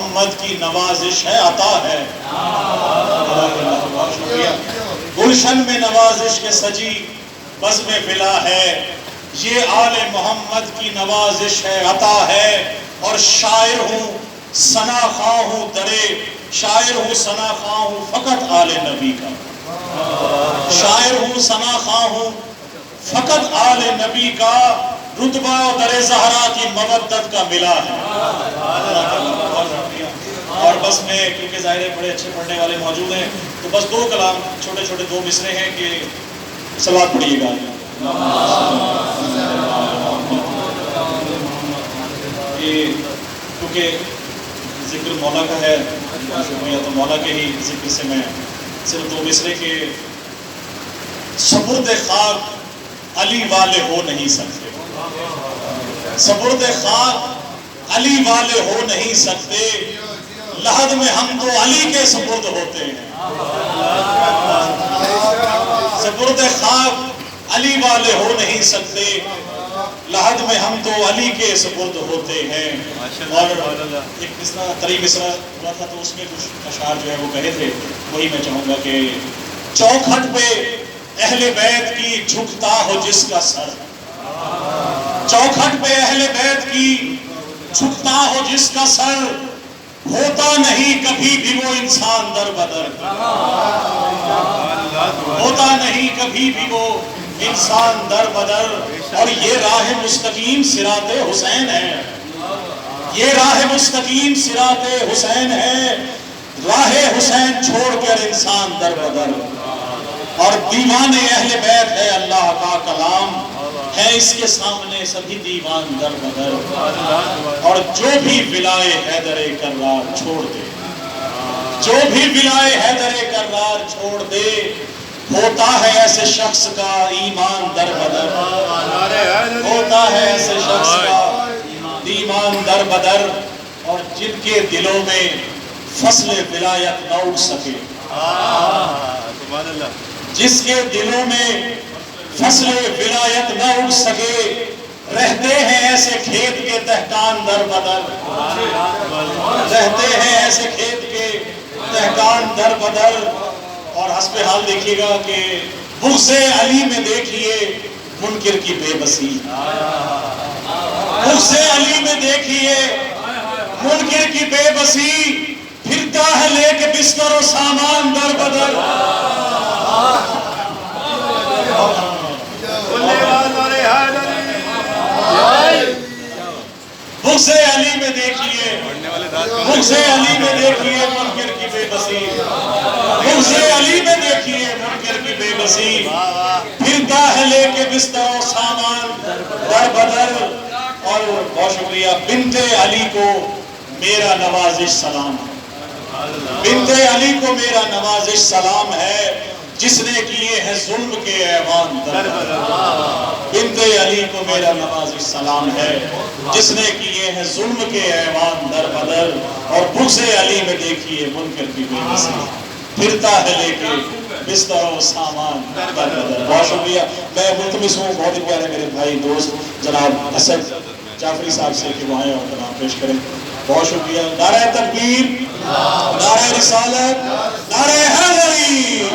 محمد کی نوازش ہے، عطا ہے۔ گلشن میں نوازش کے سجی بزم فلا ہے، یہ آل محمد کی نوازش ہے، عطا ہے۔ اور شاعر ہوں ثنا خواہ ہوں درے، شاعر ہوں ثنا خواہ ہوں فقط آل نبی کا، شاعر ہوں ثنا خواہ ہوں فقط آل نبی کا، رتبہ و در زہرا کی مودت کا ملا ہے۔ اور بس میں کیونکہ ظاہر ہے بڑے اچھے پڑھنے والے موجود ہیں، تو بس دو کلام چھوٹے چھوٹے دو مصرے ہیں کہ صلوات پڑھیے گا۔ یہ کیونکہ ذکر مولا کا ہے تو مولا کے ہی ذکر سے میں صرف دو مصرے کے سپرد خاک علی والے ہو نہیں سکتے، سپرد خاک علی والے ہو نہیں سکتے، لحد میں ہم تو علی کے سپرد ہوتے ہیں۔ سپرد خاک علی والے ہو نہیں سکتے، لحد میں ہم تو علی کے سپرد ہوتے ہیں۔ اور ایک مصرع طری مصرع ہوا تھا تو اس میں کچھ اشعار جو ہے وہ کہے تھے، وہی میں چاہوں گا کہ چوکھٹ پہ اہل بیت کی جھکتا ہو جس کا سر، چوکھٹ پہ اہل بیت کی جھکتا ہو جس کا سر، ہوتا نہیں کبھی بھی وہ انسان در بدر، ہوتا نہیں کبھی بھی وہ انسان در بدر۔ اور یہ راہ مستقیم صراط حسین ہے، یہ راہ مستقیم صراط حسین ہے، راہ حسین چھوڑ کر انسان در بدر۔ اور دیوان اہل بیت ہے اللہ کا کلام، ہے اس کے سامنے سبھی دیوان در بدر۔ اور جو بھی ولائے حیدر کرار چھوڑ دے، جو بھی ولائے حیدر کرار چھوڑ دے، ہوتا ہے ایسے شخص کا ایمان در بدر، ہوتا ہے ایسے شخص کا ایمان در بدر۔ اور جن کے دلوں میں فصل ولایت نہ اٹھ سکے، جس کے دلوں میں فصل ولایت نہ اٹھ سکے، رہتے ہیں ایسے کھیت کے دہقان در بدر، رہتے ہیں ایسے کھیت کے دہقان در بدر۔ اور حسب حال دیکھیے گا کہ بغض علی میں دیکھیے منکر کی بے بسی، بغض علی میں دیکھیے منکر کی بے بسی، پھرتا ہے لے کے بستر و سامان در بدر۔ بغض علی میں دیکھیے، بغض علی میں دیکھیے منکر کی بے بسی، بغض علی میں دیکھیے منکر کی بے بسی، پھرتا ہے لے کے بستر و سامان در بدر۔ اور بہت شکریہ، بنت علی کو میرا نوازش سلام ہے، بنت علی کو میرا نوازش سلام ہے، جس نے کیے ہیں ظلم کے ایوان در بدر۔ بنت علی کو میرا نوازش سلام ہے، جس نے کیے ہیں ظلم کے ایوان در بدر۔ اور بغض علی میں دیکھیے منکر کی بے بسی، پھرتا ہے لے کے بستر و سامان در بدر۔ بہت شکریہ، میں ملتمس ہوں بہت ہی پیارے میرے بھائی دوست جناب اسد جعفری صاحب سے کہ وہ آئیں اور کلام پیش کریں۔ بہت شکریہ۔ نعرہ تکبیر، نعرہ رسالت، نعرہ حیدری۔